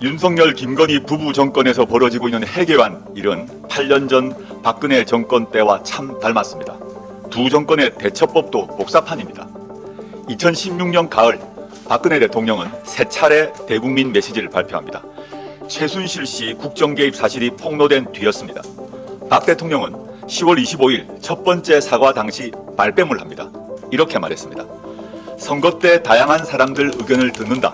윤석열, 김건희 부부 정권에서 벌어지고 있는 해괴한 일은 8년 전 박근혜 정권 때와 참 닮았습니다. 두 정권의 대처법도 복사판입니다. 2016년 가을 박근혜 대통령은 세 차례 대국민 메시지를 발표합니다. 최순실 씨 국정 개입 사실이 폭로된 뒤였습니다. 박 대통령은 10월 25일 첫 번째 사과 당시 말빼물 합니다. 이렇게 말했습니다. 선거 때 다양한 사람들 의견을 듣는다.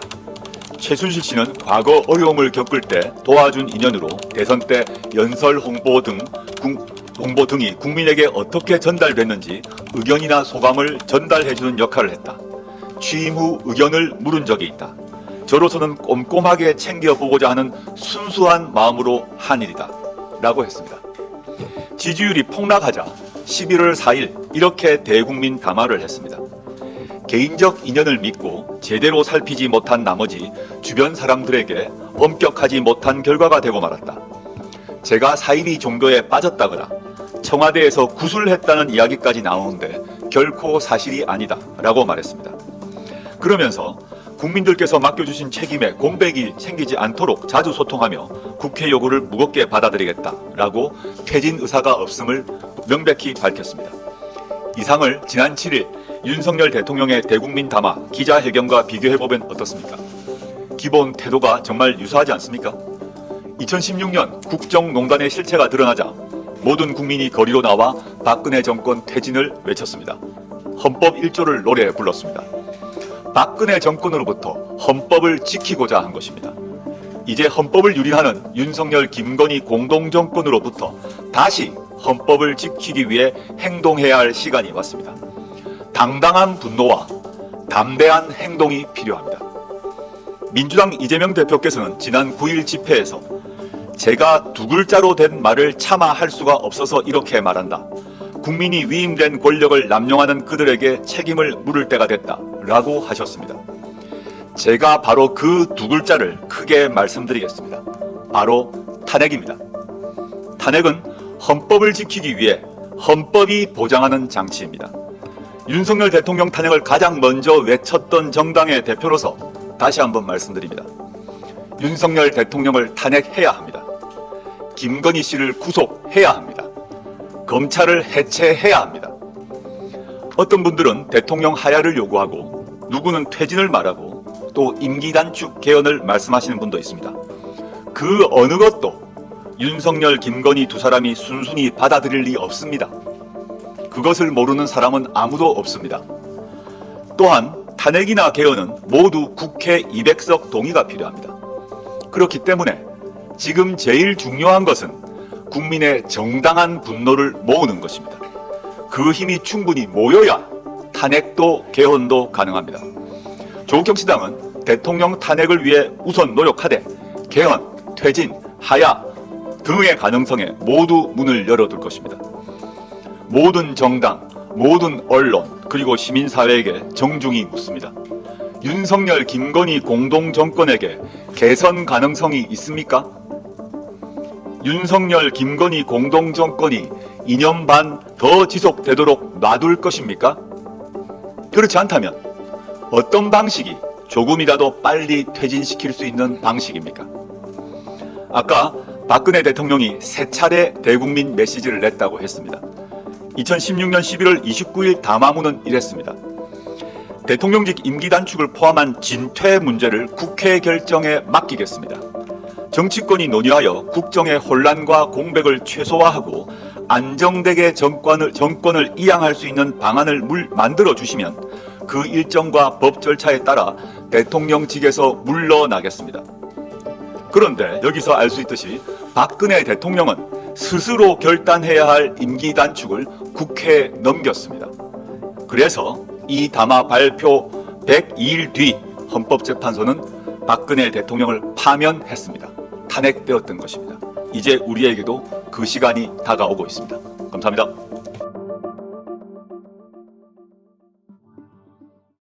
최순실 씨는 과거 어려움을 겪을 때 도와준 인연으로 대선 때 연설 홍보 등이 국민에게 어떻게 전달됐는지 의견이나 소감을 전달해주는 역할을 했다. 취임 후 의견을 물은 적이 있다. 저로서는 꼼꼼하게 챙겨보고자 하는 순수한 마음으로 한 일이다. 라고 했습니다. 지지율이 폭락하자 11월 4일 이렇게 대국민 담화를 했습니다. 개인적 인연을 믿고 제대로 살피지 못한 나머지 주변 사람들에게 엄격하지 못한 결과가 되고 말았다. 제가 사이비 종교에 빠졌다거나 청와대에서 구술했다는 이야기까지 나오는데 결코 사실이 아니다 라고 말했습니다. 그러면서 국민들께서 맡겨주신 책임에 공백이 생기지 않도록 자주 소통하며 국회 요구를 무겁게 받아들이겠다 라고 퇴진 의사가 없음을 명백히 밝혔습니다. 이상을 지난 7일 윤석열 대통령의 대국민 담화 기자회견과 비교해보면 어떻습니까? 기본 태도가 정말 유사하지 않습니까? 2016년 국정농단의 실체가 드러나자 모든 국민이 거리로 나와 박근혜 정권 퇴진을 외쳤습니다. 헌법 1조를 노래에 불렀습니다. 박근혜 정권으로부터 헌법을 지키고자 한 것입니다. 이제 헌법을 유린하는 윤석열, 김건희 공동정권으로부터 다시 헌법을 지키기 위해 행동해야 할 시간이 왔습니다. 당당한 분노와 담대한 행동이 필요합니다. 민주당 이재명 대표께서는 지난 9일 집회에서 제가 두 글자로 된 말을 차마 할 수가 없어서 이렇게 말한다. 국민이 위임된 권력을 남용하는 그들에게 책임을 물을 때가 됐다 라고 하셨습니다. 제가 바로 그 두 글자를 크게 말씀드리겠습니다. 바로 탄핵입니다. 탄핵은 헌법을 지키기 위해 헌법이 보장하는 장치입니다. 윤석열 대통령 탄핵을 가장 먼저 외쳤던 정당의 대표로서 다시 한번 말씀드립니다. 윤석열 대통령을 탄핵해야 합니다. 김건희 씨를 구속해야 합니다. 검찰을 해체해야 합니다. 어떤 분들은 대통령 하야를 요구하고 누구는 퇴진을 말하고 또 임기 단축 개헌을 말씀하시는 분도 있습니다. 그 어느 것도 윤석열, 김건희 두 사람이 순순히 받아들일 리 없습니다. 그것을 모르는 사람은 아무도 없습니다. 또한 탄핵이나 개헌은 모두 국회 200석 동의가 필요합니다. 그렇기 때문에 지금 제일 중요한 것은 국민의 정당한 분노를 모으는 것입니다. 그 힘이 충분히 모여야 탄핵도 개헌도 가능합니다. 조국혁신당은 대통령 탄핵을 위해 우선 노력하되 개헌, 퇴진, 하야 등의 가능성에 모두 문을 열어둘 것입니다. 모든 정당, 모든 언론, 그리고 시민사회에게 정중히 묻습니다. 윤석열, 김건희 공동정권에게 개선 가능성이 있습니까? 윤석열, 김건희 공동정권이 2년 반 더 지속되도록 놔둘 것입니까? 그렇지 않다면 어떤 방식이 조금이라도 빨리 퇴진시킬 수 있는 방식입니까? 아까 박근혜 대통령이 세 차례 대국민 메시지를 냈다고 했습니다. 2016년 11월 29일 담화문은 이랬습니다. 대통령직 임기 단축을 포함한 진퇴 문제를 국회 결정에 맡기겠습니다. 정치권이 논의하여 국정의 혼란과 공백을 최소화하고 안정되게 정권을 이양할 수 있는 방안을 만들어 주시면 그 일정과 법 절차에 따라 대통령직에서 물러나겠습니다. 그런데 여기서 알 수 있듯이 박근혜 대통령은 스스로 결단해야 할 임기 단축을 국회에 넘겼습니다. 그래서 이 담화 발표 102일 뒤 헌법재판소는 박근혜 대통령을 파면했습니다. 탄핵되었던 것입니다. 이제 우리에게도 그 시간이 다가오고 있습니다. 감사합니다.